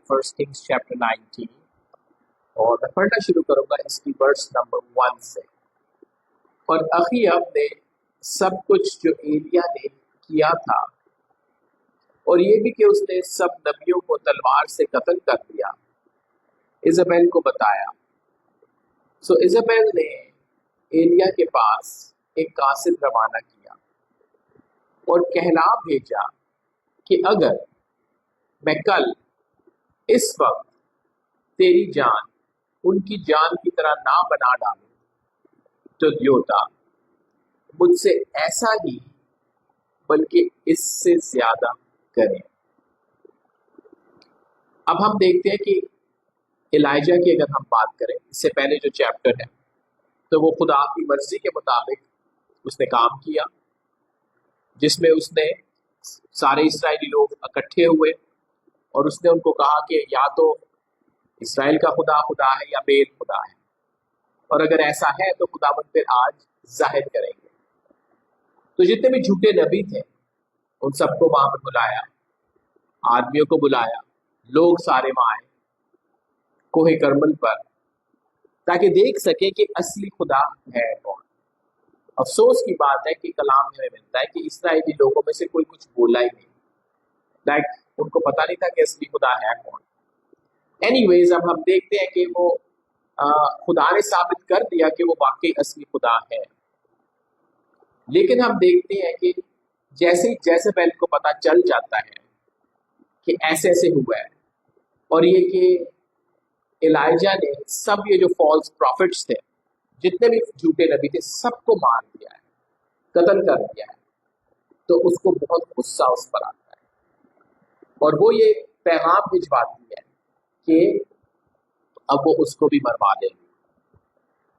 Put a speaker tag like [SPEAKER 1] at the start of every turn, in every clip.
[SPEAKER 1] First Kings chapter 19 और मैं पढ़ना शुरू करूंगा इसकी वर्स नंबर 1 से। और अखीयब ने सब कुछ जो एलिया ने किया था और ये भी कि उसने सब नबियों को तलवार से कत्ल कर दिया, इजाबेल को बताया। सो इजाबेल ने एलिया के पास एक कासिद रवाना किया और कहला भेजा कि अगर मैं कल इस वक्त तेरी जान उनकी जान की तरह ना बना डालूं तो द्योता मुझसे ऐसा ही बल्कि इससे ज्यादा करें। अब हम देखते हैं कि एलाइजा की अगर हम बात करें, इससे पहले जो चैप्टर है, तो वो खुदा की मर्जी के मुताबिक उसने काम किया, जिसमें उसने सारे इस्राएली लोग इकट्ठे हुए और उसने उनको कहा कि या तो इस्राएल का खुदा खुदा है या बेल खुदा है, और अगर ऐसा है तो खुदावंद फिर आज जाहिर करेंगे। तो जितने भी झूठे नबी थे उन सबको वहां पर बुलाया, आदमियों को बुलाया, लोग सारे वहां आए कोहे करमल पर, ताकि देख सके कि असली खुदा है कौन। अफसोस की बात है कि कलाम में हमें मिलता है कि इस्राएली लोगों में से कोई कुछ बोला ही नहीं, लाइक उनको पता नहीं था कि असली खुदा है कौन। एनीवेज, अब हम देखते हैं कि वो खुदा ने साबित कर दिया कि वो वाकई असली खुदा है। लेकिन हम देखते हैं कि जैसे जैसेबेल को पता चल जाता है कि ऐसे ऐसे हुआ है, और ये कि एलाइजा ने सब ये जो फॉल्स प्रॉफिट्स थे, जितने भी झूठे नबी थे, सबको मार दिया है, कत्ल कर दिया है, तो उसको बहुत गुस्सा उस पर आता है और वो ये पैगाम भिजवाती है कि अब वो उसको भी मरवा देंगे।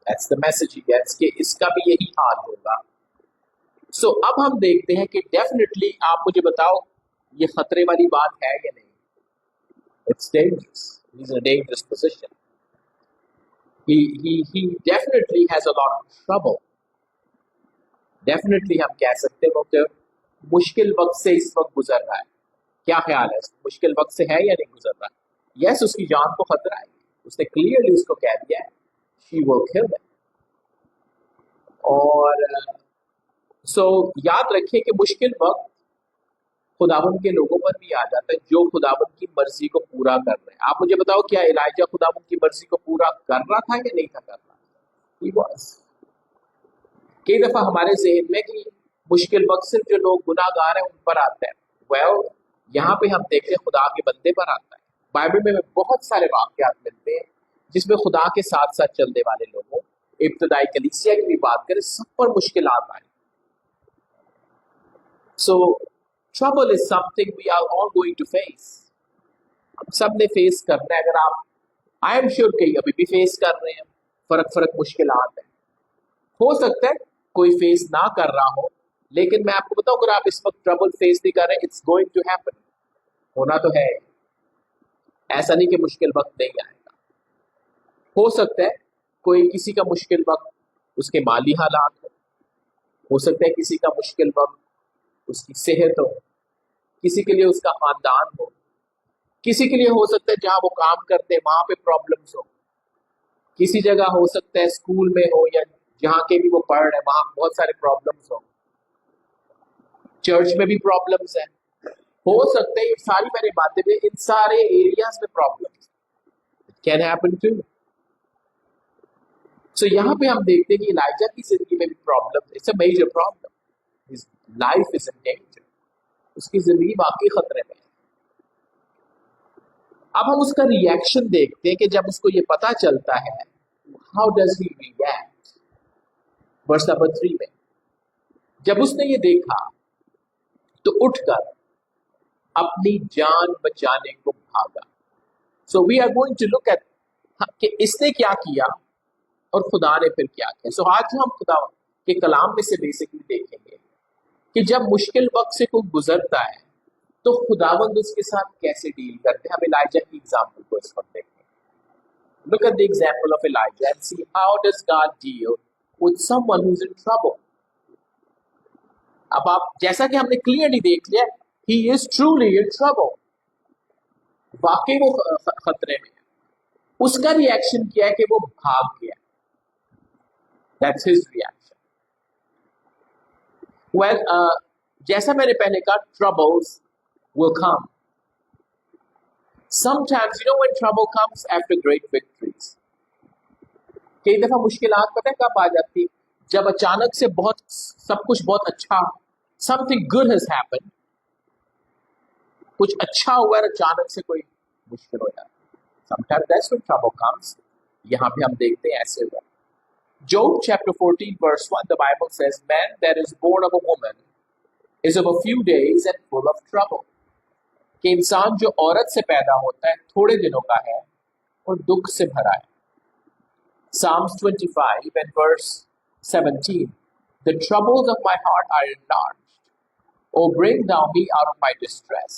[SPEAKER 1] दैट्स द मैसेज ही गेट्स कि इसका भी यही हाल होगा। सो अब हम देखते हैं कि डेफिनेटली, आप मुझे बताओ, ये खतरे वाली बात है या नहीं? It's dangerous, he is in a dangerous position, he definitely has a lot of trouble। Definitely हम कह सकते हैं वो कि मुश्किल वक्त से इस वक्त गुजर रहा है। क्या ख्याल है, मुश्किल वक्त से है या नहीं गुजर रहा है? यस, उसकी जान को खतरा है, उसने क्लियरली उसको कह दिया है, शी विल किल हिम। और सो याद रखिए कि मुश्किल वक्त खुदावंद के लोगों पर भी आ जाता है जो खुदावंद की मर्जी को पूरा कर रहे हैं। आप मुझे बताओ, क्या एलाइजा खुदावंद की मर्जी को पूरा कर रहा था या नहीं था कर रहा? He was। कई दफा हमारे जहन में कि मुश्किल वक्त सिर्फ जो लोग गुनाहगार हैं उन पर आता है। वेल, यहाँ पे हम देखते हैं खुदा के बंदे पर आता है। बाइबल में हमें बहुत सारे वाकयात मिलते हैं जिसमें खुदा के साथ साथ चलने वाले लोगों, इब्तदाई कलीसिया की भी बात करें, सब पर मुश्किलात आई। So trouble is something we are all going to face. हम सब ने फेस करना है। अगर आप, आई एम श्योर कि अभी भी फेस कर रहे हैं, फर्क मुश्किलात है। हो सकता है कोई फेस ना कर रहा हो, लेकिन मैं आपको बताऊं, अगर आप इस वक्त ट्रबल फेस नहीं कर रहे, इट्स गोइंग टू हैपन, होना तो है। ऐसा नहीं कि मुश्किल वक्त नहीं आएगा। हो सकता है कोई किसी का मुश्किल वक्त उसके माली हालात हो सकता है किसी का मुश्किल वक्त उसकी सेहत हो, किसी के लिए उसका खानदान हो, किसी के लिए हो सकता है जहां वो काम करते हैं वहां पे प्रॉब्लम्स हो, किसी जगह हो सकता है स्कूल में हो या जहाँ के भी वो पढ़ रहे हैं वहां बहुत सारे प्रॉब्लम्स हो, चर्च में भी प्रॉब्लम्स है। हो सकता है ये सारी मैंने बातें भी, इन सारे एरियाज में प्रॉब्लम्स कैन हैपन टू। सो यहाँ पे हम देखते हैं कि एलाइजा की जिंदगी में भी problem, it's a major problem, his life is in danger, उसकी जिंदगी वाकई खतरे में है। अब हम उसका रिएक्शन देखते हैं कि जब उसको ये पता चलता है, how does he react. Verse number 3 में जब उसने ये देखा तो उठकर अपनी जान बचाने को भागा। So we are going to look at कि इसने क्या किया और खुदा ने फिर क्या किया। सो आज हम खुदा के कलाम में से बेसिकली देखेंगे कि जब मुश्किल वक्त से कोई गुजरता है तो खुदावंद उसके साथ कैसे डील करते हैं। हम एलाइजा की एग्जाम्पल को इस वक्त देखते हैं। Look at the example of Elijah and see how does God deal with someone who is in trouble. अब आप, जैसा कि हमने क्लियरली देख लिया, he is truly in trouble, वाकई वो खतरे में है, उसका रिएक्शन क्या है कि वो भाग गया। That's his reaction. वेल, जैसा मैंने पहले कहा, troubles will come sometimes, you know, when trouble comes after great victories. कई दफा मुश्किलात पता है कब आ जाती, जब अचानक से बहुत सब कुछ बहुत अच्छा, समथिंग गुड हैज हैपेंड, कुछ अच्छा हुआ और अचानक से कोई मुश्किल हो जाती। Sometimes that's when trouble comes. यहाँ पे हम देखते हैं ऐसे हुआ। Job chapter 14 verse 1, the Bible says, man that is born of a woman is of a few days and full of trouble. कि इंसान जो औरत से पैदा होता है थोड़े दिनों का है और दुख से भरा है। Psalms 25 and verse 17, the troubles of my heart are enlarged. O bring thou me out of my distress.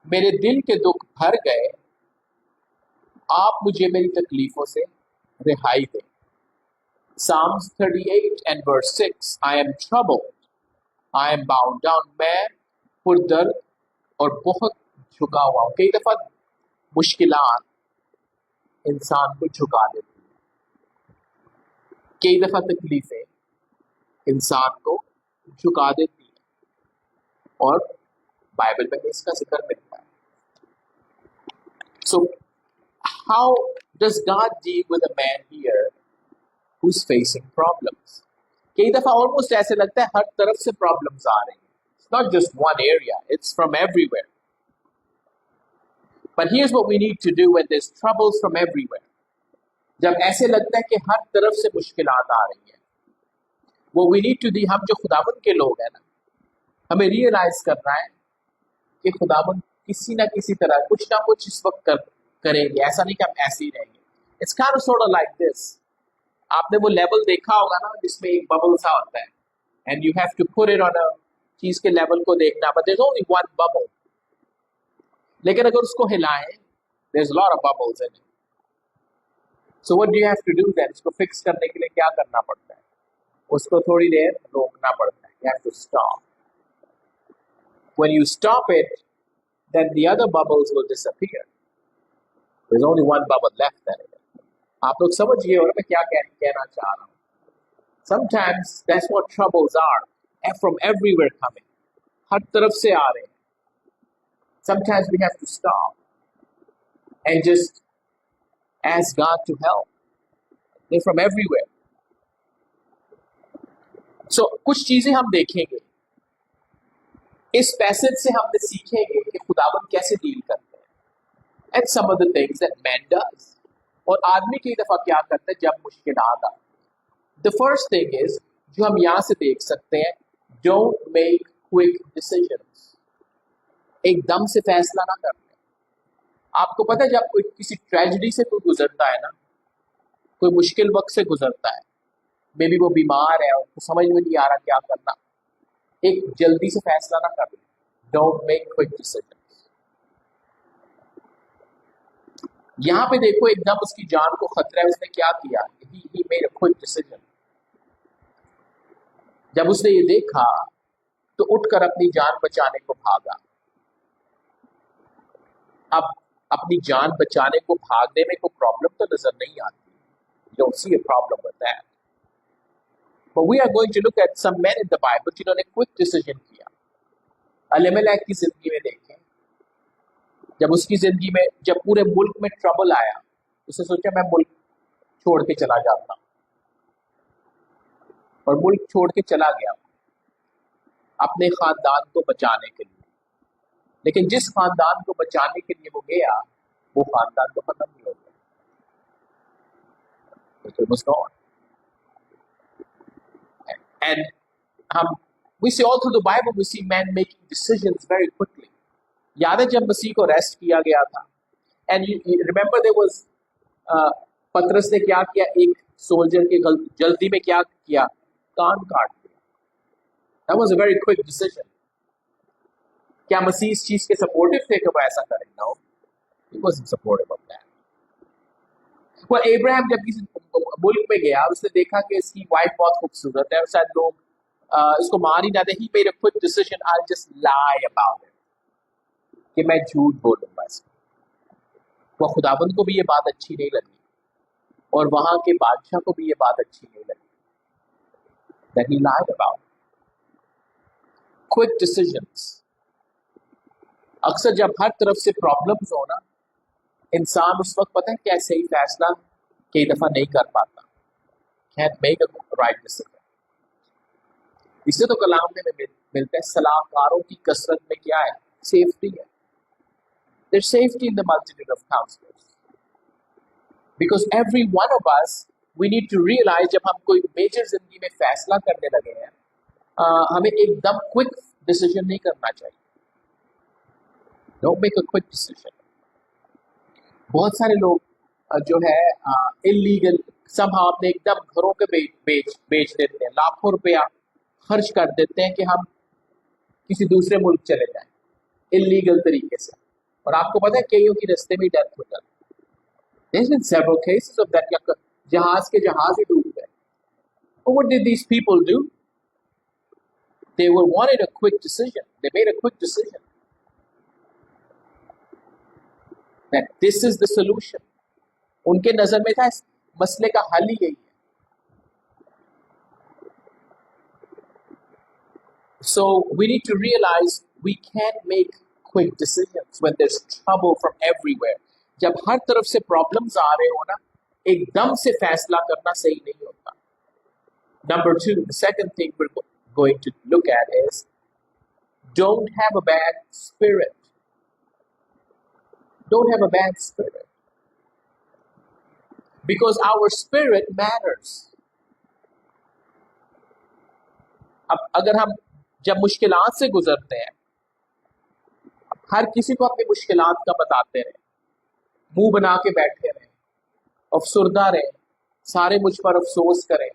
[SPEAKER 1] मेरे दिल के दुख भर गए, आप मुझे मेरी तकलीफों से रिहाई दें। Psalms 38 and verse 6, I am troubled, I am bound down. मैं पुरदर्द और बहुत झुका हुआ हूं। कई दफा मुश्किलात इंसान को झुका देती है, कई दफा तकलीफें इंसान को झुका देती है, और बाइबल में इसका जिक्र मिलता है। So how does God deal with a man here who's facing problems? कई दफा ऑलमोस्ट ऐसे लगता है हर तरफ से प्रॉब्लम्स आ रही हैं। It's not just one area, it's from everywhere. But here's what we need to do when there's troubles from everywhere. जब ऐसे लगता है कि हर तरफ से मुश्किलात आ रही हैं, what we need to do, हम जो खुदावंद के लोग हैं ना, हमें रियलाइज करना है कि खुदावंद किसी ना किसी तरह कुछ ना कुछ इस वक्त करेंगे। ऐसा नहीं कि हम ऐसे ही रहेंगे। It's kind of sort of like this. आपने वो लेवल देखा होगा ना जिसमें एक बबल सा होता है, and you have to put it on a चीज के लेवल को देखना, but there is only one bubble. लेकिन अगर उसको हिलाएं, there is lot of bubbles in it. So what do you have to do then? इसको फिक्स करने के लिए क्या करना पड़ता है? उसको थोड़ी देर रोकना पड़ता है। You have to stop. When you stop it, then the other bubbles will disappear. There's only one bubble left then. आप लोग समझिए और मैं क्या कहना चाह रहा हूँ। Sometimes that's what troubles are, from everywhere coming. हर तरफ से आ रहे हैं। Sometimes we have to stop and just ask God to help. They're from everywhere. So कुछ चीजें हम देखेंगे इस पैसेज से, हमने सीखेंगे कि खुदावन कैसे डील करते हैं, and some of the things that man does, और आदमी कई दफा क्या करता है जब मुश्किल आता। द फर्स्ट थिंग इज, जो हम यहाँ से देख सकते हैं, डोंट मेक क्विक डिसीजंस। एकदम से फैसला ना करते। आपको पता है जब कोई किसी ट्रेजेडी से कोई गुजरता है ना, कोई मुश्किल वक्त से गुजरता है, मे बी वो बीमार है और समझ में नहीं आ रहा क्या करना, एक जल्दी से फैसला ना कर ले। Don't make quick decisions. यहां पे देखो, एकदम उसकी जान को खतरा है, उसने क्या किया? He made a quick decision. जब उसने ये देखा तो उठकर अपनी जान बचाने को भागा। अब अपनी जान बचाने को भागने में कोई प्रॉब्लम तो नजर नहीं आती। You don't see a problem with that. But we are going to look at some men in the Bible जिन्होंने क्विक डिसीजन किया। एलीमेलेक की जिंदगी में देखें, जब उसकी जिंदगी में जब पूरे मुल्क में ट्रबल आया, उसने सोचा मैं मुल्क छोड़ के चला जाता, और मुल्क छोड़ के चला गया अपने खानदान को बचाने के लिए। लेकिन जिस खानदान को बचाने के लिए वो गया, वो खानदान तो खत्म नहीं हो गया। It was gone. And we see all through the Bible, we see men making decisions very quickly. याद है जब मसीह को अरेस्ट किया गया था, and you remember there was पतरस ने क्या किया? एक सोल्जर के जल्दी में क्या किया? कान काट दिया। That was a very quick decision. क्या मसीह इस चीज के सपोर्टिव थे कि वो ऐसा करें? No, he wasn't supportive of that. Well, Abraham जब किसी मुल्क में गया, उसने देखा कि इसकी वाइफ बहुत खूबसूरत है और शायद लोग इसको मार ही ना दे। He made a quick decision, I'll just lie about it, कि मैं झूठ बोलूंगा इसको। वह खुदाबंद को भी ये बात अच्छी नहीं लगी और वहां के बादशाह को भी ये बात अच्छी नहीं लगी that he lied about. Quick decisions. अक्सर जब हर तरफ से प्रॉब्लम्स हो ना, इंसान उस वक्त पता है क्या सही फैसला कई दफा नहीं कर पाता. Can't make a right decision. इससे तो कलाम में मिलता है सलाहकारों की कसरत में क्या है, सेफ्टी है. There's safety in the multitude of counselors. Because every one of us, we need to realize जब हम कोई मेजर जिंदगी में फैसला करने लगे हैं, हमें एकदम क्विक डिसीजन नहीं करना चाहिए. Don't make a quick decision. बहुत सारे लोग जो है इलीगल somehow अपने एकदम घरों के बेच देते हैं, लाखों रुपया खर्च कर देते हैं कि हम किसी दूसरे मुल्क चले जाएं इलीगल तरीके से. और आपको पता है कईयों की रास्ते में डेथ हो जाती है. There's been several cases of that. जहाज के जहाज ही डूब गए. But what did these people do? They wanted a quick decision. They made a quick decision that this is the solution. उनके नजर में था इस मसले का हल ही यही है. So we need to realize we can't make quick decisions when there's trouble from everywhere. जब हर तरफ से प्रॉब्लम्स आ रहे हो ना, एकदम से फैसला करना सही नहीं होता. Number two, the second thing we're going to look at is don't have a bad spirit. Don't have a bad spirit. Because our spirit matters. अब अगर हम जब मुश्किलात से गुजरते हैं, हर किसी को अपनी मुश्किलात का बताते रहे, मुंह बना के बैठे रहे, अफसुर्दा रहे, सारे मुझ पर अफसोस करें.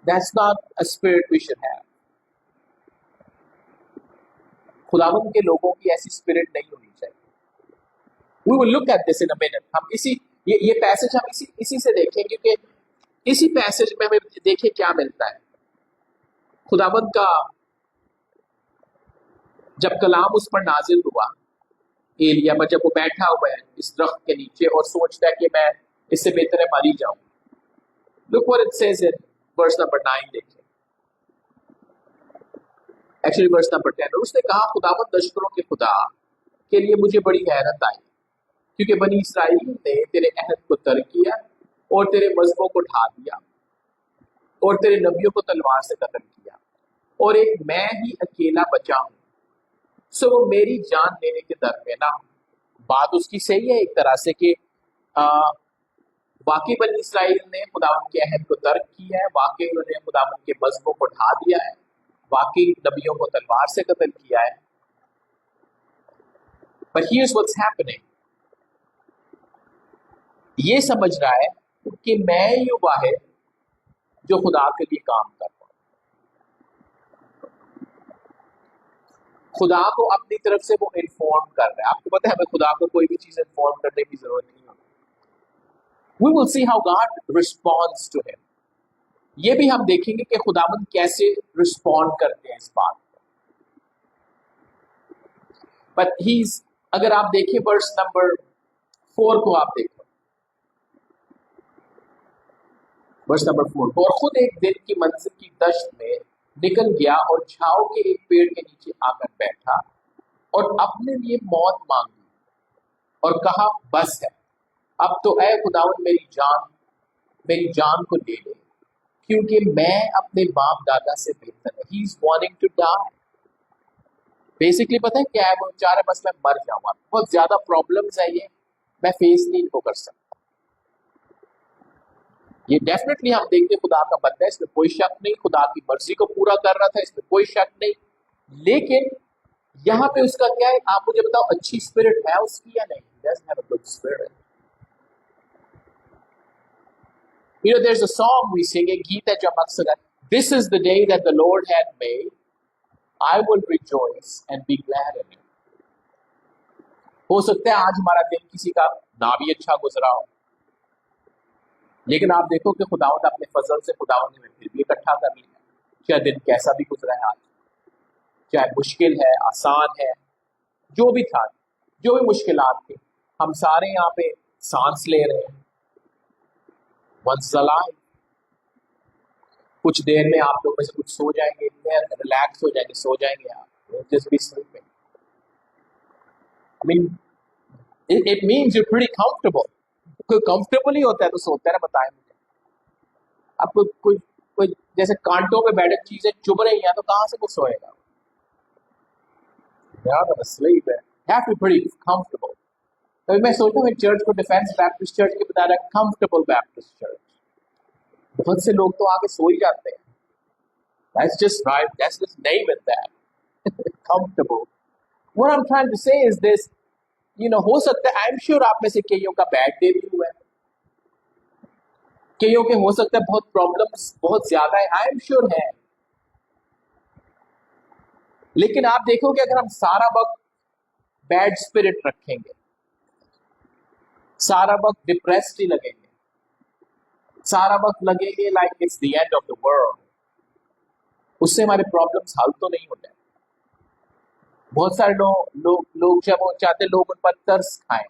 [SPEAKER 1] That's not a spirit we should have. खुदावंद के लोगों की ऐसी स्पिरिट नहीं होनी चाहिए. We will look at this in a minute. हम ये पैसेज हम इसी से देखेंगे कि इसी पैसेज में हमें देखिए क्या मिलता है. खुदावंद का जब कलाम उस पर नाजिल हुआ, एलिया पर, जब वो बैठा हुआ है इस दरख्त के नीचे और सोचता है कि मैं इससे बेहतर है मर ही जाऊं. Look what it says in verse number 9. देखिए, एक्चुअली वर्स नंबर 10. उसने कहा, खुदावंद लश्करों के खुदा के लिए मुझे बड़ी हैरत आई, क्योंकि बनी इसराइल ने तेरे अहद को तर्क किया और तेरे मजहबों को ढा दिया और तेरे नबियों को तलवार से कत्ल किया और एक मैं ही अकेला बचा हूं, सो वो मेरी जान लेने के दर में ना. बात उसकी सही है एक तरह से कि वाकई बनी इसराइल ने खुदावंद के अहद को तर्क किया है, वाकई उन्होंने खुदावंद के मजहबों को ढा दिया है, वाकई नबियों को तलवार से कत्ल किया है. But here's what's happening. ये समझ रहा है कि मैं ही वाहिद जो खुदा के लिए काम कर रहा हूं. खुदा को अपनी तरफ से वो इन्फॉर्म कर रहा है. आपको पता है हमें खुदा को कोई भी चीज इन्फॉर्म करने की जरूरत नहीं होती. We will see how God responds to him. ये भी हम देखेंगे कि खुदावंद कैसे रिस्पॉन्ड करते हैं इस बात पर. But अगर आप देखिए वर्स नंबर 4 को, आप देखो वर्स नंबर 4 को. और खुद एक दिन की मंजिल की दश्त में निकल गया और छाव के एक पेड़ के नीचे आकर बैठा और अपने लिए मौत मांगी और कहा, बस है, अब तो ऐ खुदावंद मेरी जान को ले ले, क्योंकि मैं अपने बाप दादा से बेहतर है. He is wanting to die. Basically पता है क्या है, वो चाह रहा है बस मैं मर जाऊंगा. बहुत ज्यादा प्रॉब्लम्स है, ये मैं फेस नहीं इनको कर सकता. ये डेफिनेटली हम देखते खुदा का बंदा है, इसमें कोई शक नहीं. खुदा की मर्जी को पूरा कर रहा था, इसमें कोई शक नहीं. लेकिन यहाँ पे उसका क्या है, आप मुझे बताओ, अच्छी स्पिरिट है उसकी या नहीं? doesn't have a good spirit. You know, there's a song we sing, एक गीत है जो हम अक्सर गाते, This is the day that the Lord had made, I will rejoice and be glad in it. हो सकता है आज हमारा दिन किसी का ना भी अच्छा गुजरा हो, लेकिन आप देखो कि खुदावंद अपने फजल से खुदावंद ने फिर भी इकट्ठा कर लिया. चाहे दिन कैसा भी गुजरा है आज, चाहे मुश्किल है, आसान है, जो भी था, जो भी मुश्किलात थी, हम सारे यहाँ पे सांस ले रहे हैं, वंस अलाइव। कुछ देर में आप लोग में से कुछ सो जाएंगे, रिलैक्स हो जाएंगे, सो जाएंगे आप, just be sleeping. I mean it means you pretty comfortable. कोई कंफर्टेबल ही होता है तो सोता है ना, बताएं मुझे। अब कोई कोई कोई जैसे कांटों पे बैठे चीजें चुभ रही हैं तो कहाँ से कुछ सोएगा? यार स्लीप है, have to be pretty comfortable. तो मैं सोचता हूँ चर्च को डिफेंस बैप्टिस्ट चर्च के बता रहा है कंफर्टेबल बैप्टिस्ट चर्च। बहुत से लोग तो आके सो ही जाते हैं। That's just right. That's just name it that. Comfortable. What I'm trying to say is this, हो सकता है, I'm sure आप में से कईयों का बैड डे भी हुआ है, कईयों के हो सकता है बहुत प्रॉब्लम्स बहुत ज्यादा है, आई एम श्योर है। लेकिन आप देखोगे अगर हम सारा वक्त बैड स्पिरिट रखेंगे, सारा वक्त डिप्रेस्ड ही लगेंगे, सारा वक्त लगेंगे like it's the end of the world, उससे हमारे प्रॉब्लम्स हल तो नहीं होते। बहुत सारे लोग जब वो चाहते लोग उन पर तरस खाएं,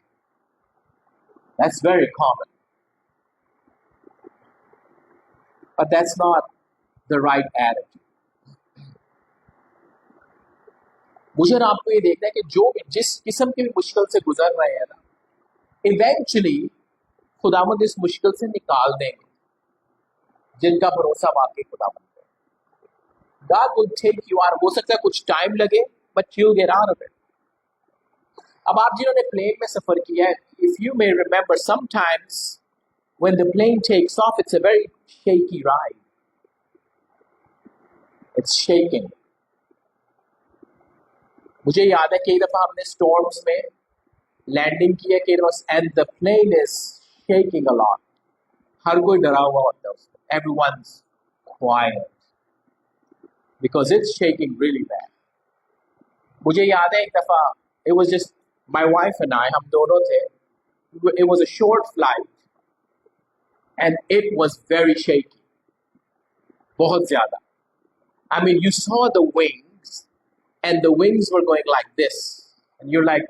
[SPEAKER 1] that's very common, but that's not the right attitude. मुझे और आपको ये देखना है कि जो जिस किस्म की भी मुश्किल से गुजर रहे हैं ना, इवेंचुअली खुदावंद इस मुश्किल से निकाल देंगे जिनका भरोसा वाकई खुदावंद पे। God will take you out. हो सकता है कुछ टाइम लगे, but you'll get out of it. अब आप जिन्होंने प्लेन में सफर किया है, if you may remember, sometimes when the plane takes off, it's a very shaky ride. It's shaking. मुझे याद है कई दफा हमने स्टॉर्म्स में लैंडिंग की है, and the plane is shaking a lot. हर कोई डरा हुआ होता है उसमें. Everyone's quiet because it's shaking really bad. मुझे याद है एक दफा, it was just my wife and I, हम दोनों थे. It was a short flight and it was very shaky. बहुत ज्यादा. I mean, you saw the wings and the wings were going like this. And you're like,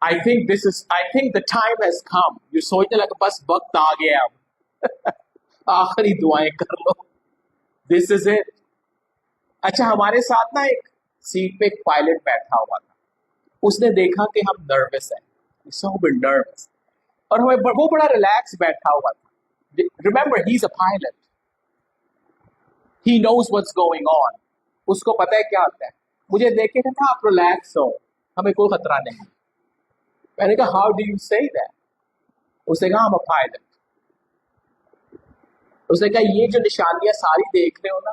[SPEAKER 1] I think the time has come. You're सोचने लगे बस वक्त आ गया अब. आखिरी दुआएं कर लो. This is it. अच्छा, हमारे साथ ना एक सीट पे एक पायलट बैठा हुआ था. उसने देखा कि हम नर्वस हैं. So we're nervous. और वो बड़ा रिलैक्स बैठा हुआ था. Remember, he's a pilot. He knows what's going on. उसको पता है क्या होता है. मुझे देखे था आप रिलैक्स हो, हमें कोई खतरा नहीं. मैंने कहा how do you say that? उसने कहा I'm a pilot. उसने कहा ये जो निशानियां सारी देख रहे हो ना,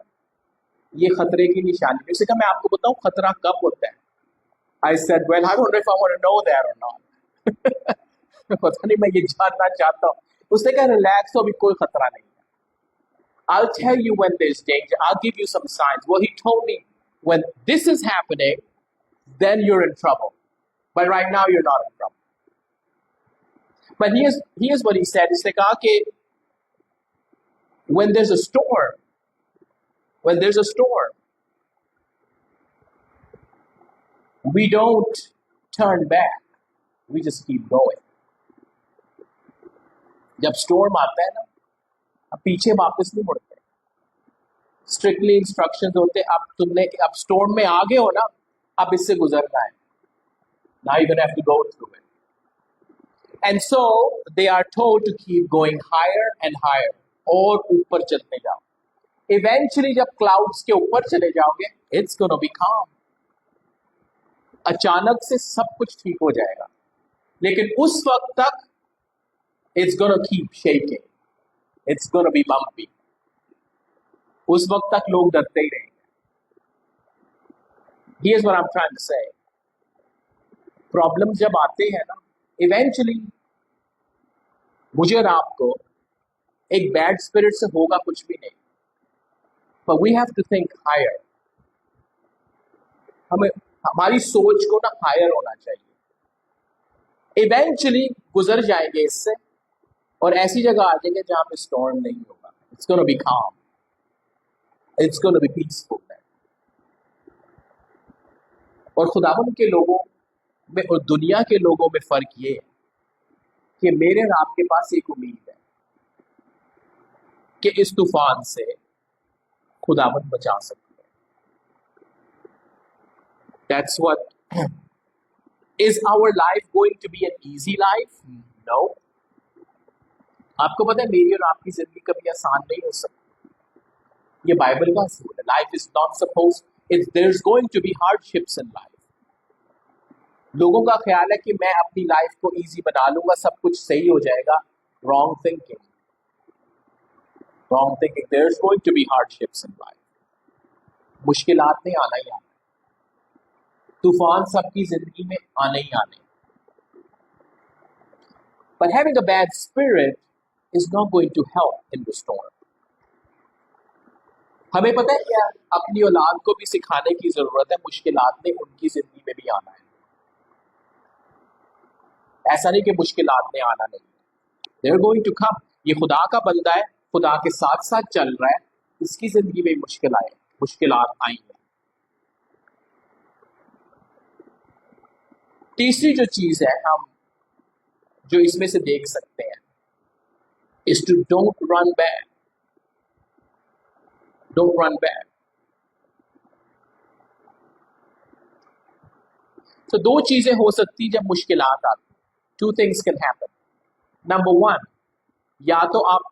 [SPEAKER 1] ये खतरे की निशानी. उसने कहा मैं आपको बताऊं खतरा कब होता है. I said, well, I don't know if I want to know that or not. पता नहीं मैं ये जानना चाहता हूँ. उसने कहा रिलैक्स हो, अभी कोई खतरा नहीं है. I'll tell you when there's danger. I'll give you some signs. Well, he told me when this is happening, then you're in trouble. But right now you're not in trouble. But here's what he said. उसने कहा कि when there's a storm, we don't turn back. We just keep going. जब storm आता है ना, अब पीछे वापस नहीं मुड़ते. स्ट्रिक्टली इंस्ट्रक्शंस होते हैं. अब स्टॉर्म में आ गए हो ना, अब इससे गुजरना है. Now you're gonna have to go through it. And so they are told to keep going higher and higher. और ऊपर चलते जाओ. Eventually जब क्लाउड्स के ऊपर चले जाओगे, it's gonna be calm. अचानक से सब कुछ ठीक हो जाएगा. लेकिन उस वक्त तक it's gonna keep shaking. It's gonna be bumpy. उस वक्त तक लोग डरते ही रहेंगे. Here's what I'm trying to say. Problem जब आते हैं ना, इवेंचुअली मुझे और आपको एक बैड स्पिरिट से होगा कुछ भी नहीं. But we have to think higher. हमें हमारी सोच को ना हायर होना चाहिए. इवेंचुअली गुजर जाएंगे इससे और ऐसी जगह आ जाएंगे जहां पे स्टॉर्म नहीं होगा. It's gonna be calm. It's gonna be peaceful. और खुदावंद के लोगों में और दुनिया के लोगों में फर्क ये है कि मेरे और आपके पास एक उम्मीद है कि इस तूफान से खुदावंद बचा सकते हैं। That's what is our life going to be an easy life? No. आपको पता है मेरी और आपकी जिंदगी कभी आसान नहीं हो सकती। ये बाइबल का असूल है। Life is not suppose it there is going to be hardships in life. लोगों का ख्याल है कि मैं अपनी लाइफ को इजी बना लूंगा, सब कुछ सही हो जाएगा। Wrong thinking, wrong thinking. There is going to be hardships in life. मुश्किलात ने आना ही आना, तूफान सबकी जिंदगी में आने ही आने। But having a bad spirit is not going to help in the storm. हमें पता है क्या, अपनी औलाद को भी सिखाने की जरूरत है मुश्किलात ने उनकी जिंदगी में भी आना है। ऐसा नहीं कि मुश्किलात ने आना नहीं, they are going to come। ये खुदा का बंदा है, खुदा के साथ साथ चल रहा है, इसकी जिंदगी में मुश्किल आए, मुश्किलात आएंगे। तीसरी जो चीज है हम जो इसमें से देख सकते हैं is to don't run back। Don't run back। तो दो चीजें हो सकती जब मुश्किलात आती। Two things can happen। Number one, या तो आप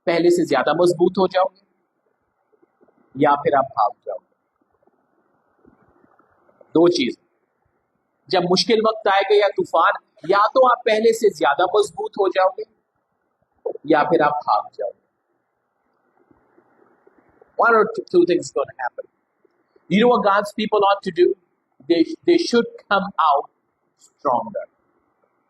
[SPEAKER 1] पहले से ज्यादा मजबूत हो जाओगे या फिर आप भाग जाओगे। दो चीज, जब मुश्किल वक्त आएगा या तूफान, या तो आप पहले से ज्यादा मजबूत हो जाओगे या फिर आप भाग जाओगे। One or two things going to happen। You know what God's people ought to do? They should come out stronger।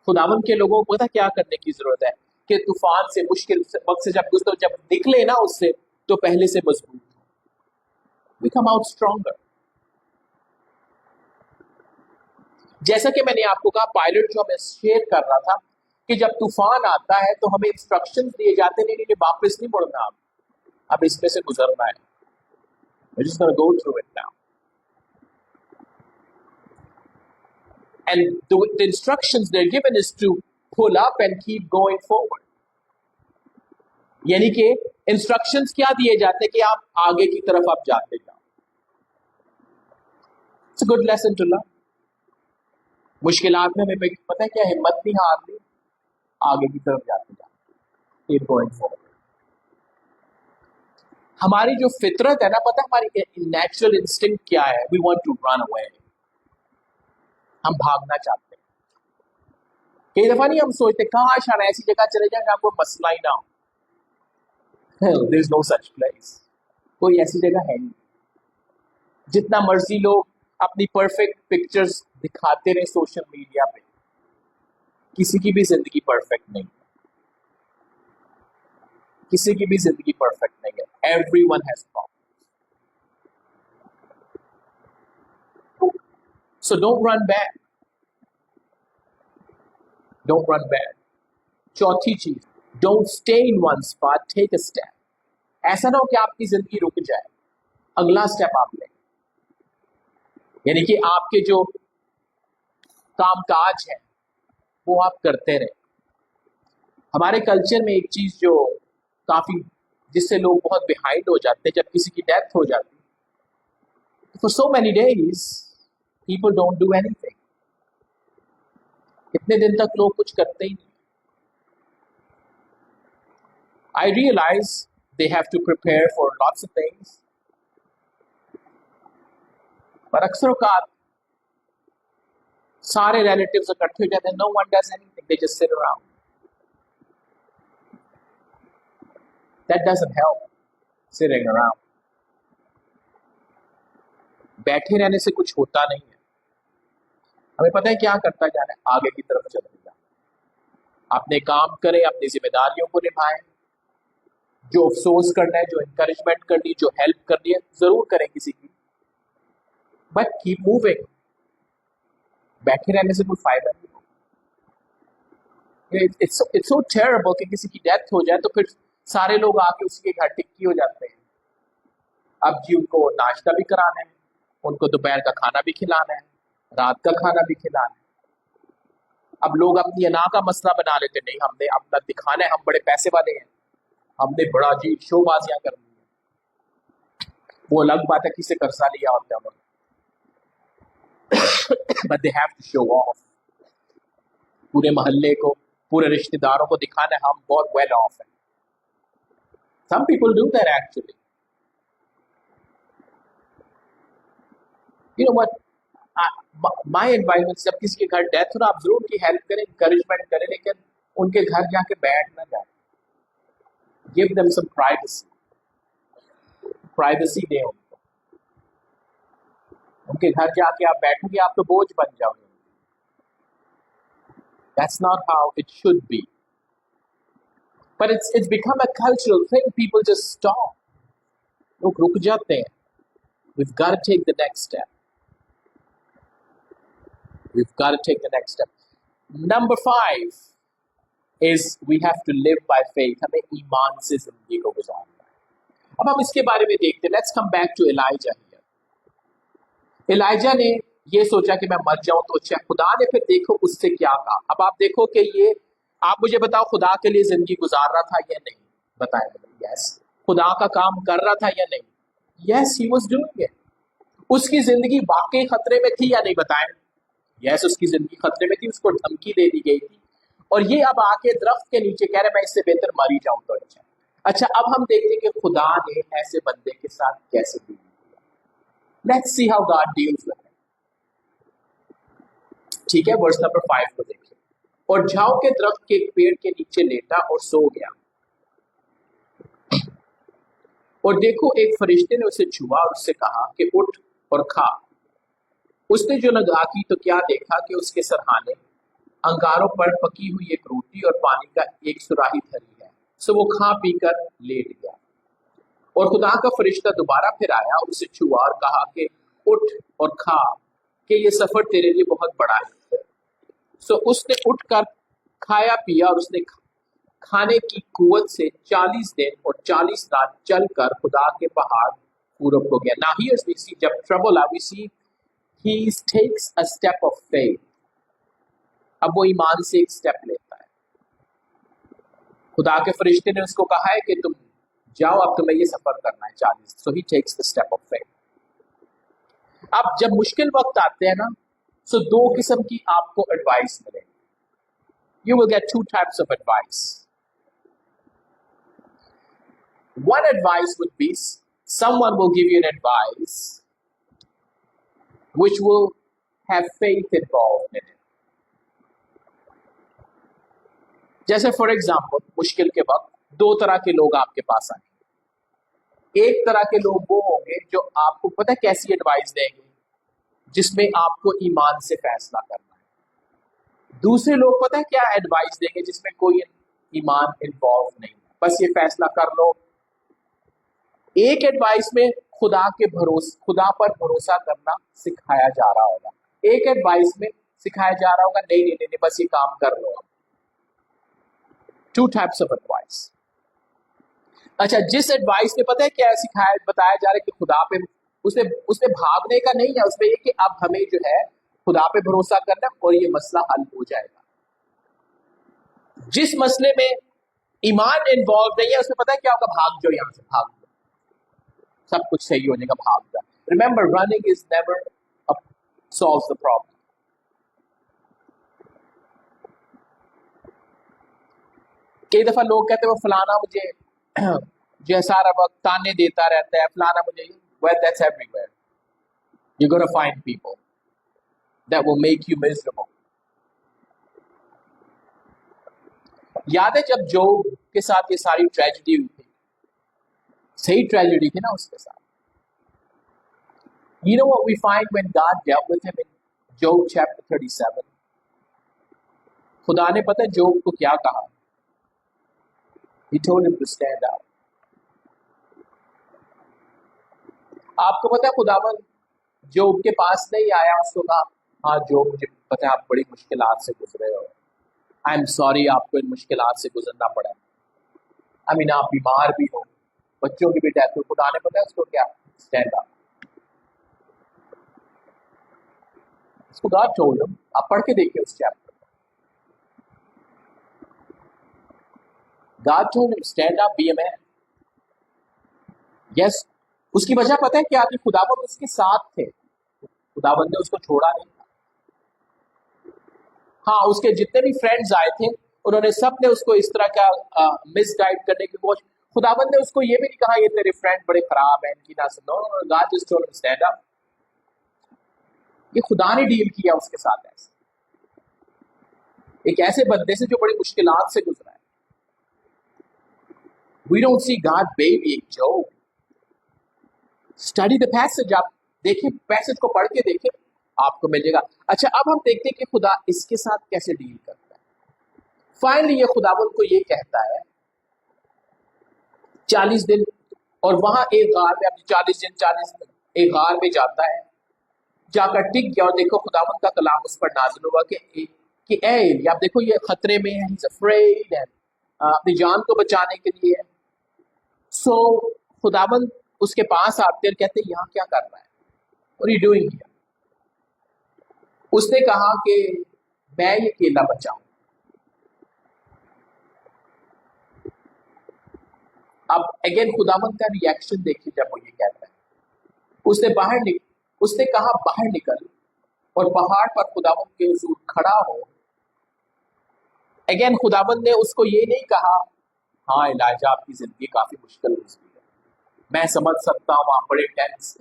[SPEAKER 1] खुदावन के लोगों को पता क्या करने की जरूरत है कि तूफान से, मुश्किल वक्त से जब निकले ना उससे, तो पहले से मजबूत हो। We come out stronger। जैसा कि मैंने आपको कहा, पायलट जो हमें शेयर कर रहा था कि जब तूफान आता है तो हमें इंस्ट्रक्शंस दिए जाते नहीं, नहीं वापस नहीं मुड़ना, अब इसमें से गुजरना है। We're just going to go through it now। And the instructions they're given is to pull up and keep going forward। यानी कि इंस्ट्रक्शंस क्या दिए जाते हैं कि आप आगे की तरफ आप जाते जाओ। It's a good lesson to learn। मुश्किलात में हमें पता है क्या, हिम्मत नहीं हारनी, आगे की तरफ जाते जाओ, कीप गोइंग फॉरवर्ड। हमारी जो फितरत है ना, पता है हमारी नेचुरल इंस्टिंक्ट क्या है? We want to run away. हम भागना चाहते हैं। कई दफा नहीं हम सोचते काश हम ऐसी जगह चले जाए जहां कोई मसला ही ना हो। There is no such place. कोई ऐसी जगह है नहीं। जितना मर्जी लोग अपनी परफेक्ट पिक्चर्स दिखाते रहे सोशल मीडिया पे, किसी की भी जिंदगी परफेक्ट नहीं है। किसी की भी जिंदगी परफेक्ट नहीं है। Everyone has problems. So don't run back. Don't run back. चौथी चीज, don't stay in one spot, take a step. ऐसा ना हो कि आपकी जिंदगी रुक जाए, अगला स्टेप आप लें। यानी कि आपके जो कामकाज है वो आप करते रहे। हमारे कल्चर में एक चीज जो काफी, जिससे लोग बहुत बिहाइंड हो जाते हैं, जब किसी की डेथ हो जाती है, for so many days people don't do anything. इतने दिन तक लोग कुछ करते ही नहीं। I realise they have to prepare for lots of things, पर अक्सर औकात सारे रिलेटिव्स इकट्ठे हो जाते हैं, no one does anything, they just sit around. That doesn't help, sitting around. बैठे रहने से कुछ होता नहीं है। हमें पता है क्या करता जाना है, आगे की तरफ चलते जाना। अपने काम करें, अपनी जिम्मेदारियों को निभाएं, जो अफसोस करना है, जो इंकरेजमेंट करनी, जो हेल्प करनी है, जरूर करें किसी की, बट कीप मूविंग। बैठे रहने से कोई फायदा नहीं होगा। इट्स सो टेरेबल कि किसी की डेथ हो जाए तो फिर सारे लोग आके उसके घर टिक्की हो जाते हैं। अब जी उनको नाश्ता भी कराना है, उनको दोपहर का खाना भी खिलाना है, रात का खाना भी खिलाना है। अब लोग अपनी अना का मसला बना लेते, नहीं हमने अपना दिखाना है, हम बड़े पैसे वाले हैं, हमने बड़ा जी शोबाजियां करनी है। वो अलग बात है किसे कर्जा लिया होता है उन्होंने, but they have to show off, पूरे मोहल्ले को, पूरे रिश्तेदारों को दिखाना है हम बहुत वेल ऑफ है। Some people do that actually, you know what, my advice, जब किसी के घर डेथ हो ना, आप जरूर उनकी हेल्प करें, इंकरेजमेंट करें, लेकिन उनके घर जाके बैठ ना जाए, give them some privacy, privacy दें उनको। उनके घर जाके आप बैठोगे आप तो बोझ बन जाओगे। That's not how it should be. But it's become a cultural thing. People just stop. लोग रुक जाते हैं. We've got to take the next step. We've got to take the next step. Number 5 is we have to live by faith. हमें ईमान से जिंदगी को गुजारना है। अब हम इसके बारे में देखते हैं. Let's come back to Elijah here. Elijah ने ये सोचा कि मैं मर जाऊं तो अच्छा। खुदा ने फिर देखो उससे क्या कहा। अब आप देखो कि ये, आप मुझे बताओ खुदा के लिए जिंदगी गुजार रहा था या नहीं, बताएं मुझे। यस, खुदा का काम कर रहा था या नहीं? Yes, he was doing it. उसकी जिंदगी वाकई खतरे में थी या नहीं, बताएं। यस, उसकी जिंदगी खतरे में थी, उसको धमकी दे दी गई थी और ये अब आके दरख्त के नीचे कह रहे मैं इससे बेहतर मर ही जाऊं तो अच्छा। अच्छा, अब हम देखते हैं कि खुदा ने ऐसे बंदे के साथ कैसे डील किया। Let's see how God deals with him. ठीक है, वर्स नंबर 5 को देखिए। और झाऊ के दरख्त के एक पेड़ के नीचे लेटा और सो गया, और देखो एक फरिश्ते ने उसे छुआ और उससे कहा कि उठ और खा। उसने जो निगाह की तो क्या देखा कि उसके सरहाने अंगारों पर पकी हुई एक रोटी और पानी का एक सुराही धरी है। सो वो खा पीकर लेट गया। और खुदा का फरिश्ता दोबारा फिर आया और उसे छुआ और कहा कि उठ और खा, कि ये सफर तेरे लिए बहुत बड़ा है। सो उसने उठकर खाया पिया और उसने खाने की कुवत से 40 दिन और 40 रात चलकर खुदा के पहाड़ पूरब को गया। Now here's we see, जब trouble I, we see he takes a step of faith. अब वो ईमान से एक स्टेप लेता है। खुदा के फरिश्ते ने उसको कहा है कि तुम जाओ, अब तुम्हें ये सफर करना है 40। So he takes the step of faith. अब जब मुश्किल वक्त आते हैं ना, so 2 किस्म की आपको एडवाइस मिलेगी। You will get 2 types of advice. One advice would be, someone will give you an advice which will have faith involved in it. जैसे फॉर एग्जाम्पल, मुश्किल के वक्त 2 तरह के लोग आपके पास आएंगे। एक तरह के लोग वो होंगे जो आपको पता है कैसी एडवाइस देंगे, जिसमें आपको ईमान से फैसला करना है। दूसरे लोग पता है क्या एडवाइस देंगे, जिसमें कोई ईमान इन्वॉल्व नहीं है, बस ये फैसला कर लो। एक एडवाइस में खुदा पर भरोसा करना सिखाया जा रहा होगा, एक एडवाइस में सिखाया जा रहा होगा नहीं नहीं नहीं, बस ये काम कर लो। 2 types of advice. अच्छा, जिस एडवाइस में पता है क्या सिखाया बताया जा रहा है कि खुदा पे उसमें भागने का नहीं है, उसमें ये कि अब हमें जो है खुदा पे भरोसा करना और ये मसला हल हो जाएगा। जिस मसले में ईमान इन्वॉल्व नहीं है, उसमें पता है क्या होगा, भाग जाओ यहां से, भाग जाओ, सब कुछ सही हो जाएगा, भाग जाओ। Remember, running is never solves the problem. कई दफा लोग कहते हैं वो फलाना मुझे जो है सारा वक्त ताने देता रहता है, फलाना मुझे, well that's everywhere. You're going to find people that will make you miserable. याद है जब जोब के साथ ये सारी ट्रेजेडी हुई थी, सही ट्रेजेडी थी ना उसके साथ। You know what we find when God dealt with him in Job chapter 37? खुदा ने पता है जोब को क्या कहा? He told him to stand up. आपको पता है खुदावन जोब के पास नहीं आया, उसको कहा हाँ जोब, मुझे पता है आप बड़ी मुश्किलात से गुजरे हो, आई एम सॉरी आपको इन मुश्किलात से गुजरना पड़ा। आई मीन आप बीमार भी हो, बच्चों की भी डेथ हो, खुदा ने पता है उसको क्या, स्टैंड अप। उसको गॉड टोल्ड हिम, आप पढ़ के देखिए उस chapter. God told him, stand up, be a man. Yes, उसकी वजह पता है क्या थी? खुदावंद उसके साथ थे, खुदावंद ने उसको छोड़ा नहीं। हाँ, उसके जितने भी फ्रेंड्स आए थे उन्होंने सब ने उसको इस तरह का मिसगाइड करने की कोशिश। खुदावंद ने उसको ये भी नहीं कहा ये तेरे फ्रेंड बड़े खराब हैं, इनकी ना सुनो। God just told him stand up. ये खुदा ने डील किया उसके साथ ऐसे, एक ऐसे बंदे से जो बड़ी मुश्किलात से गुजरा है। We don't see God baby joke. Study the passage, आप देखिए, पैसेज को पढ़ के देखिए, आपको मिलेगा। अच्छा, अब हम देखते हैं कि खुदा इसके साथ कैसे डील करता है। फाइनली ये खुदावंद को ये कहता है 40 दिन, और वहां एक गार में, अपनी 40 दिन 40 दिन एक गार में जाता है, जाकर टिक गया। और देखो खुदावंद का कलाम उस पर नाजिल हुआ कि ए एलिया, आप देखो ये खतरे में है, he's afraid and, अपनी जान को बचाने के लिए। सो खुदावंद उसके पास आते और कहते यहाँ क्या कर रहा है, और यू डूइंग हियर? उसने कहा कि मैं ये केला बचाऊं। अब अगेन खुदावंद का रिएक्शन देखिए जब वो ये कहता है। उसने कहा बाहर निकल और पहाड़ पर खुदावंद के हुजूर खड़ा हो। अगेन खुदावंद ने उसको ये नहीं कहा हाँ इलाजा आपकी जिंदगी काफी मुश्किल गुजरी है, मैं समझ सकता हूँ आप बड़े tense.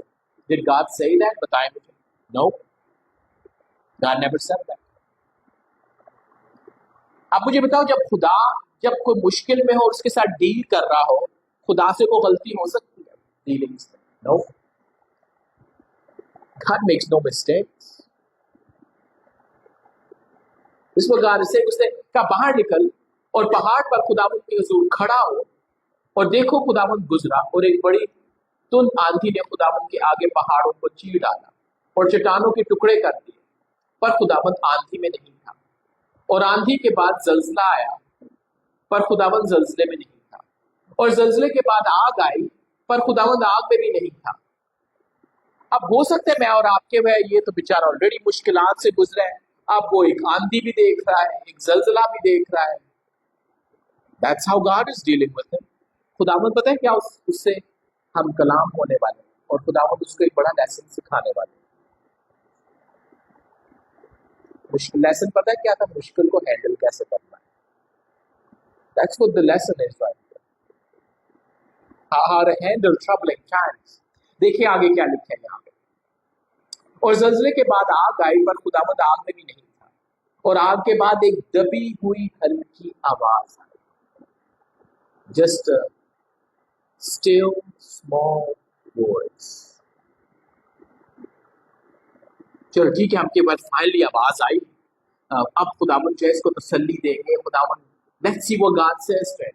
[SPEAKER 1] Did God say that? बताएं मुझे। No, God never said that. आप मुझे बताओ, जब कोई मुश्किल में हो और उसके साथ डील कर रहा हो, खुदा से कोई गलती हो सकती है डीलिंग्स में? No, God makes no mistakes. इस प्रकार से उसने कहा बाहर निकल और पहाड़ पर खुदावंद के हुजूर खड़ा हो। और देखो खुदावंद गुजरा और एक बड़ी तुंद आंधी ने खुदावंद के आगे पहाड़ों को चीर डाला और चट्टानों के टुकड़े कर दिए, पर खुदावंद आंधी में नहीं था। और आंधी के बाद जलजला आया, पर खुदावंद जलजले में नहीं था। और जलजले के बाद आग आई, पर खुदावंद आग में भी नहीं था। अब हो सकता है मैं और आपके वह ये तो बेचारा ऑलरेडी मुश्किलात से गुजरा है, अब वो एक आंधी भी देख रहा है, एक जलजला भी देख रहा है। That's how God is dealing with him. खुदावंद पता है क्या, उससे हम कलाम होने वाले हैं और खुदावंद उसको एक बड़ा लेसन सिखाने वाले हैं। मुश्किल लेसन पता है क्या था? मुश्किल को हैंडल कैसे करना है। That's what the lesson is right. How to handle troubling times. देखिए आगे क्या लिखा है यहाँ पे। और जलजले के बाद आग आई, पर खुदावंद आग में भी नहीं था। और आग के बाद एक दबी हुई हल्की आवाज आई, just a still small voice. चलो ठीक है, आपके पास फाइनली आवाज आई। अब खुदावंद जो है इसको तसल्ली देंगे। खुदावंद, let's see what God says.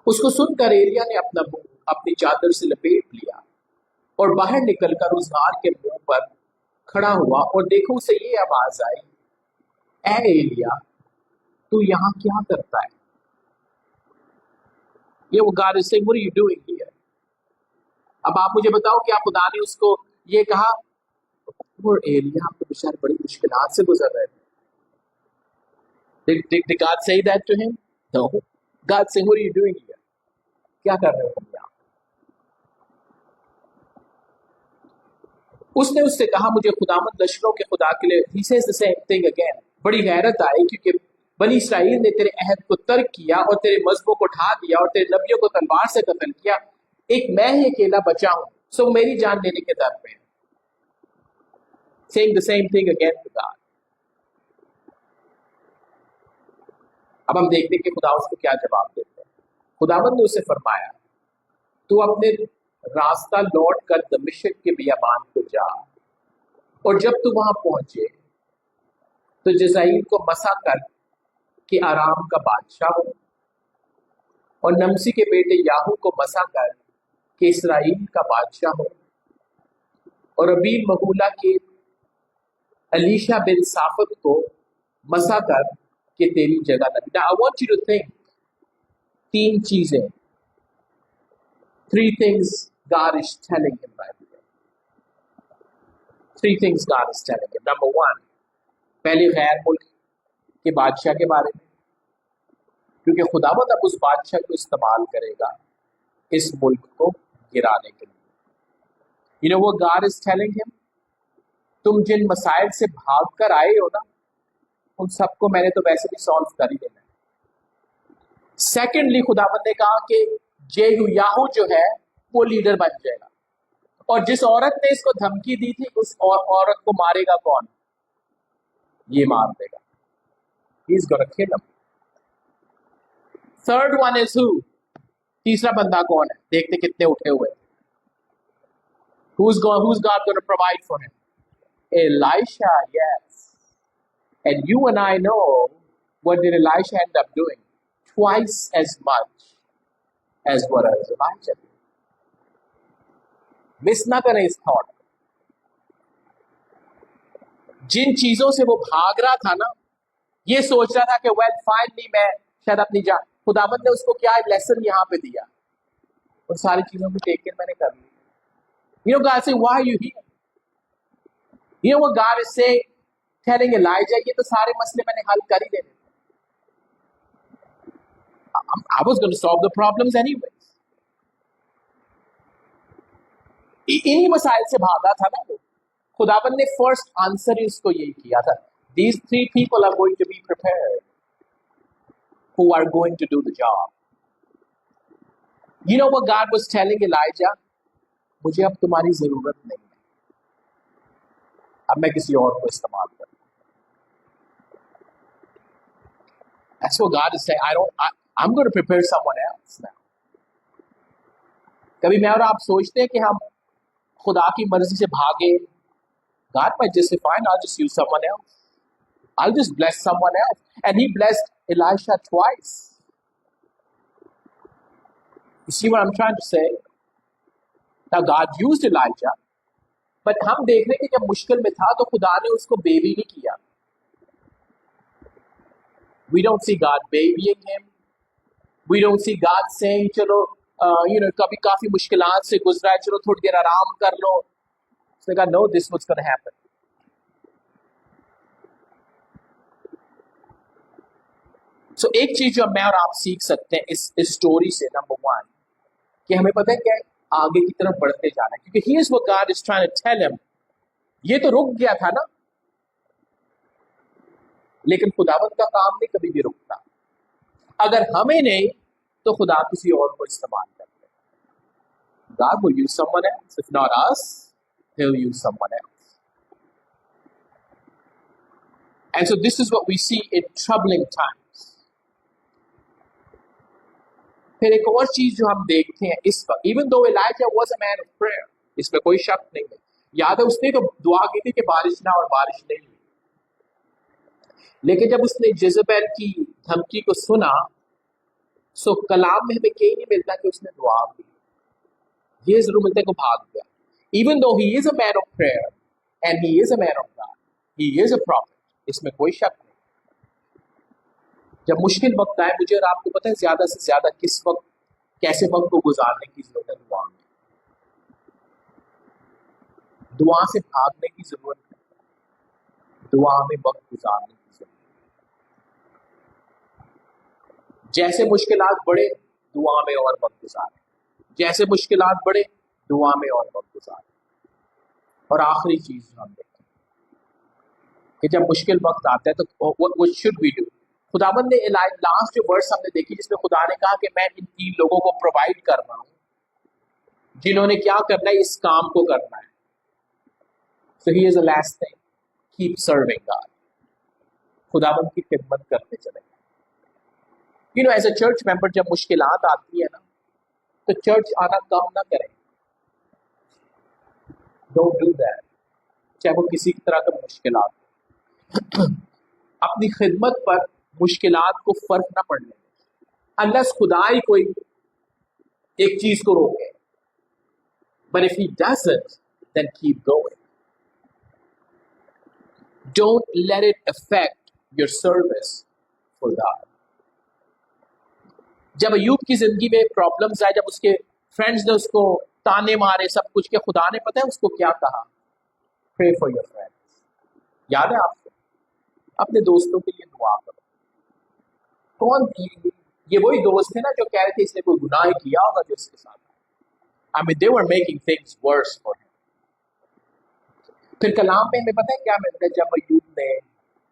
[SPEAKER 1] उसको सुनकर एलिया ने अपना मुंह अपनी चादर से लपेट लिया और बाहर निकलकर उस गार के मुंह पर खड़ा हुआ। और देखो उसे ये आवाज आई, ए एलिया, तू यहाँ क्या करता है? ये वो God is saying, what are you doing here? अब आप मुझे बताओ क्या खुदा ने उसको ये कहा? और एलिया तो बेचारे बड़ी मुश्किलात से गुजर रहे थे। Did God say that to him? No. God saying, what are you doing here? क्या कर रहे हो तुम यहाँ? उसने उससे कहा मुझे खुदावंद लश्करों के खुदा के लिए, he says the same thing again। बड़ी गैरत आई क्योंकि बनी इसराइल ने तेरे अहद को तर्क किया और तेरे मजहबों को ढा दिया और तेरे नबियों को तलवार से कत्ल किया। एक मैं ही अकेला बचा हूं, सो मेरी जान लेने के दर पे। Saying the same thing again to God। अब हम देखते हैं कि खुदा उसको क्या जवाब देते हैं। खुदावंद ने उसे फरमाया, तू अपने रास्ता लौट कर दमिश्क के बियाबान को जा, और जब तू वहां पहुंचे तो जज़ाइल को मसा कर कि आराम का बादशाह हो, और नमसी के बेटे याहू को मसा कर कि इसराइल का बादशाह हो, और अबील मगूला के अलीशा बिन साफत को मसा कर कि तेरी जगह नबी। Now I want you to think, तीन चीजें, three things God is telling him right here। Three things God is telling him। Number one, पहले गैर मुल्क के बादशाह के बारे में। क्योंकि खुदावंद अब उस बादशाह को इस्तेमाल करेगा इस मुल्क को गिराने के लिए। You know what God is telling him? तुम जिन मसाइल से भाग कर आए हो ना, उन सबको मैंने तो वैसे भी सॉल्व कर ही देना है। सेकेंडली, खुदावंद ने कहा कि जेहूयाहू जो है वो लीडर बन जाएगा, और जिस औरत ने इसको धमकी दी थी उस औरत को मारेगा कौन? ये मार देगा। He's gonna kill him. Third one is who? तीसरा बंदा कौन है? देखते कितने उठे हुए। Who's God going to provide for him? Elisha, yes. And you and I know, what did Elisha end up doing? Twice as much as what Elijah did. Miss ना करें इस थॉट। जिन चीजों से वो भाग रहा था ना, ये सोच रहा था कि वेल फाइनली मैं शायद अपनी जान, खुदावंद ने उसको क्या लेसन यहाँ पे दिया, उन सारी चीजों को टेक केयर मैंने कर ली। You know, God saying, why are you here? You know what God is saying? Telling Elijah, ये तो सारे मसले मैंने हल कर ही देने। I was going to solve the problems anyways. इन्हीं मसाइल से भागा था ना वो। खुदावंद ने फर्स्ट आंसर ही उसको यही किया था, These three people are going to be prepared, who are going to do the job. You know what God was telling Elijah? मुझे अब तुम्हारी जरूरत नहीं है, अब मैं किसी और को इस्तेमाल करूँ। That's what God is saying. I'm going to prepare someone else now. कभी मैं और आप सोचते हैं कि हम खुदा की मर्जी से भागे। God might just say, fine, I'll just use someone else. I'll just bless someone else. And he blessed Elisha twice. You see what I'm trying to say? Now God used Elijah, but हम देख रहे हैं कि जब मुश्किल में था तो खुदा ने उसको बेबी नहीं किया। We don't see God babying him. We don't see God saying, चलो कभी काफी मुश्किलात से गुजरा है, चलो थोड़ी देर आराम कर लो। उसने कहा, no, this was going to happen. So एक चीज जो मैं और आप सीख सकते हैं इस स्टोरी से, नंबर वन, कि हमें पता है क्या, आगे की तरफ बढ़ते जाना है, क्योंकि here's what God is trying to tell him. ये तो रुक गया था ना, लेकिन खुदावंद का काम नहीं कभी भी रुकता। अगर हमें नहीं तो खुदा किसी और को इस्तेमाल करते हैं। God will use someone else. If not us, he'll use someone else. And so this is what we see in troubling times. फिर एक और चीज जो हम देखते हैं इस वक्त, even though Elijah was a man of prayer, इसमें कोई शक नहीं है। याद है उसने तो दुआ की थी कि बारिश ना, और बारिश नहीं हुई। लेकिन जब उसने जेजबेल की धमकी को सुना, सो कलाम में हमें कहीं नहीं मिलता कि उसने दुआ की। ये जरूर मिलता है कि भाग गया। Even though he is a man of prayer and he is a man of God, he is a prophet, इसमें कोई शक नहीं। जब मुश्किल वक्त आए, मुझे और आपको पता है ज्यादा से ज्यादा किस वक्त, कैसे वक्त को गुजारने की जरूरत है? दुआ में। दुआ से भागने की जरूरत है, दुआ में वक्त गुजारने की जरूरत है। जैसे मुश्किलात बढ़े, दुआ में और वक्त गुजारें। जैसे मुश्किलात बढ़े, दुआ में और वक्त गुजारें। और आखिरी चीज जो हम देखते हैं कि जब मुश्किल वक्त आता है तो what should we do? खुदावंद ने लास्ट जो वर्स हमने देखी, जिसमें खुदा ने कहा कि मैं इन 3 लोगों को प्रोवाइड कर रहा हूं, जिन्होंने क्या करना है, इस काम को करना है। So here's the last thing, keep serving God. खुदावंद की खिदमत करते चले। You know, as a church member, जब मुश्किलात आती है ना, तो चर्च आना कम ना करें। Don't do that. चाहे वो किसी तरह का मुश्किलात हो। अपनी खिदमत पर मुश्किलात को फर्क ना पड़ने दें, unless खुदा ही कोई एक चीज को रोके। But if he doesn't, then keep going. Don't let it affect your service for God. जब अय्यूब की जिंदगी में प्रॉब्लम्स आए, जब उसके फ्रेंड्स ने उसको ताने मारे, सब कुछ के, खुदा ने पता है उसको क्या कहा? Pray for your friends. याद है आपको? अपने दोस्तों के लिए दुआ करो। कौन ये वही दोस्त थे ना जो कह रहे थे इसने कोई गुनाह किया होगा जो इसके साथ। I mean they were making things verse for him. फिर कलाम में हमें पता है क्या मिलता है, जब अय्यूब ने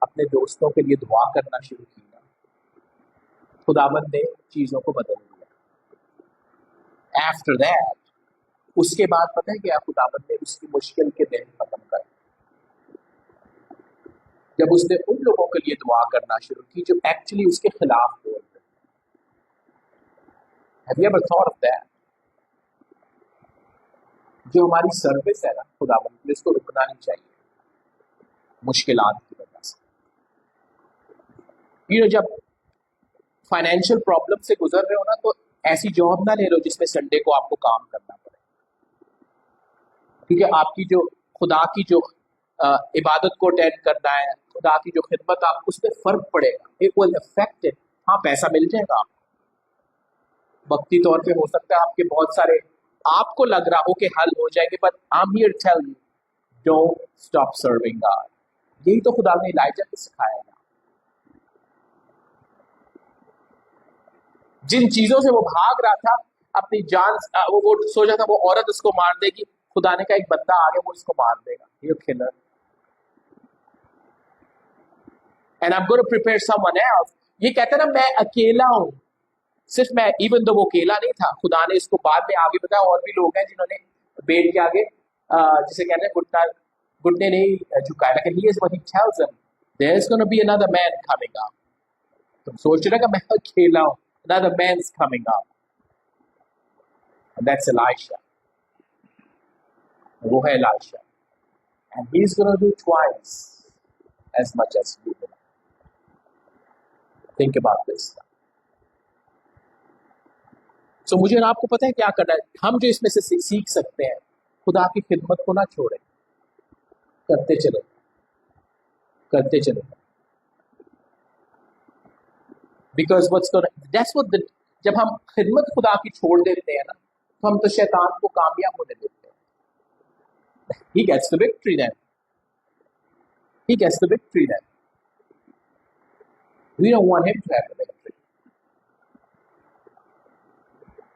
[SPEAKER 1] अपने दोस्तों के लिए दुआ करना शुरू की ना, खुदावंद ने चीजों को बदल दिया। आफ्टर दैट, उसके बाद पता है क्या, खुदावंद ने उसकी मुश्किल के दिन खत्म कर, जब उसने उन लोगों के लिए दुआ करना शुरू की जो एक्चुअली उसके खिलाफ बोल रहे। Have you ever thought of that? जो हमारी सर्विस है ना खुदावंद के लिए, इसको रुकना नहीं चाहिए मुश्किलात की वजह से। जब फाइनेंशियल प्रॉब्लम से गुजर रहे हो ना, तो ऐसी जॉब ना ले लो जिसमें संडे को आपको काम करना पड़े, क्योंकि आपकी जो खुदा की जो इबादत को अटेंड करना है, खुदा की जो खिदमत, आप उसमें फर्क पड़ेगा। It will affect it. हाँ, पैसा मिल जाएगा आपको वक्ती तौर पे, हो सकता है आपके बहुत सारे आपको लग रहा हो कि हल हो जाएंगे, but I am here to tell you, don't stop serving God. यही तो खुदा ने इलाइजा को सिखाया था। जिन चीजों से वो भाग रहा था, अपनी जान, वो सोचा था वो औरत उसको मार देगी, खुदा ने कहा एक बंदा आ गया वो उसको मार देगा, ये killer, and I am going to prepare someone else. ये कहता है ना, मैं अकेला हूं, सिर्फ मैं, इवन दो वो अकेला नहीं था, खुदा ने इसको बाद में आगे बताया और भी लोग हैं जिन्होंने बेट के आगे जिसे कहते हैं घुटने नहीं झुकाया, लेकिन he is what he tells them, there is gonna be another man coming up. तुम सोच रहे कि मैं अकेला हूं, another man's coming up, and that's Elisha. वो है Elisha, and he's going to do twice as much as you do. Think about this. So मुझे ना आपको पता है क्या करना है, हम जो इसमें से सीख सकते हैं, खुदा की खिदमत को ना छोड़ें, करते चले, करते चले, because that's what जब हम खिदमत खुदा की छोड़ देते हैं ना, तो हम तो शैतान को कामयाब होने देते हैं। He gets the victory then. He gets the victory then. We don't want him to have the victory.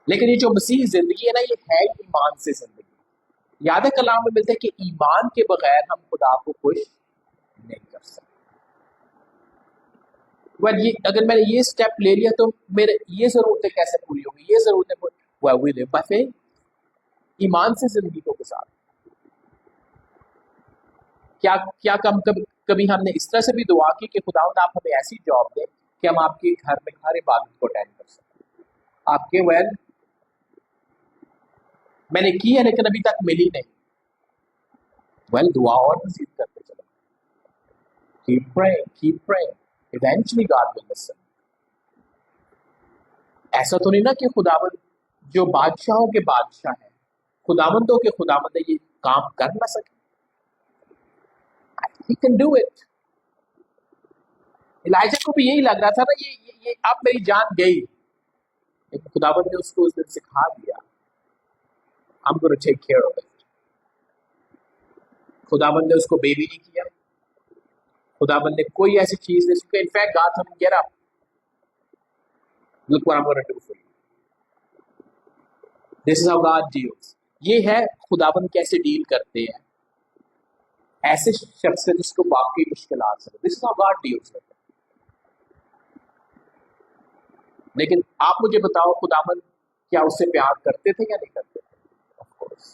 [SPEAKER 1] लेकिन ये जो मसीह जिंदगी है ना, ये है ईमान से जिंदगी। याद है कलाम में मिलता है कि ईमान के बगैर हम खुदा को खुश नहीं कर सकते। ये अगर मैंने ये स्टेप ले लिया तो मेरे ये जरूरतें कैसे पूरी होंगी, ये जरूरतें ईमान से जिंदगी को गुजार। क्या क्या कभी हमने इस तरह से भी दुआ की कि खुदावंद आप हमें ऐसी जॉब दें कि हम आपके घर में हर इबादत को अटेंड कर सकें। आपके मैंने की है लेकिन अभी तक मिली नहीं। दुआ और मजीद करते चलो, keep praying, eventually God will listen. ऐसा तो नहीं ना कि खुदावंद जो बादशाहों के बादशाह हैं, खुदावंदों के खुदावंद ये काम कर ना सके। He can do it. Elijah को भी यही लग रहा था ना, ये अब मेरी जान गई, लेकिन खुदावंद ने उसको उस दिन सिखा दिया, I'm going to take care of it. खुदावंद ने उसको बेबी नहीं किया, खुदावंद ने कोई ऐसी चीज नहीं सीखी। In fact God told him, get up, look what I'm going to do for you. This is how God deals. ये है खुदावंद कैसे डील करते हैं ऐसे शख्स से जिसको वाकई मुश्किलात से। This is how God deals with it. लेकिन आप मुझे बताओ, खुदावंद क्या उससे प्यार करते थे या नहीं करते थे? Of course.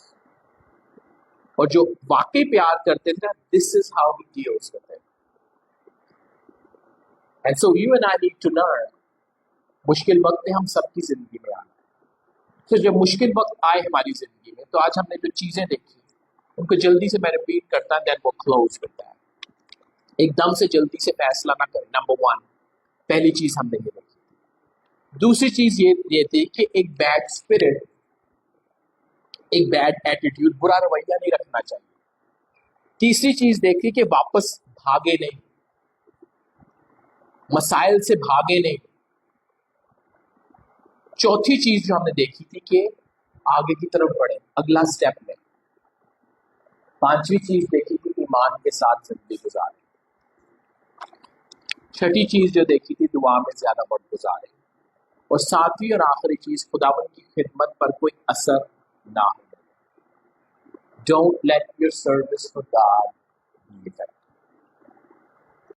[SPEAKER 1] और जो वाकई प्यार करते थे, this is how he deals with it. And so you and I need to learn. मुश्किल वक्त हम सबकी जिंदगी में आना है। तो जब मुश्किल वक्त आए हमारी जिंदगी में, तो आज हमने जो चीजें देखी उनको जल्दी से मैं रिपीट करता हूं, वो क्लोज करता है। एकदम से जल्दी से फैसला ना करें। नंबर 1, पहली चीज हमने ये देखी। दूसरी चीज ये थी कि एक बैड स्पिरिट, एक बैड एटीट्यूड, बुरा रवैया नहीं रखना चाहिए। तीसरी चीज देखी कि वापस भागे नहीं, मसाइल से भागे नहीं। चौथी चीज जो हमने देखी थी कि आगे की तरफ बढ़े, अगला स्टेप लें। पांचवी चीज देखी थी ईमान के साथ जिंदगी गुजारे। छठी चीज जो देखी थी दुआ में ज्यादा वक्त गुजारे। और सातवीं और आखिरी चीज, खुदावन की खिदमत पर कोई असर ना हो। Don't let your service for God be effective.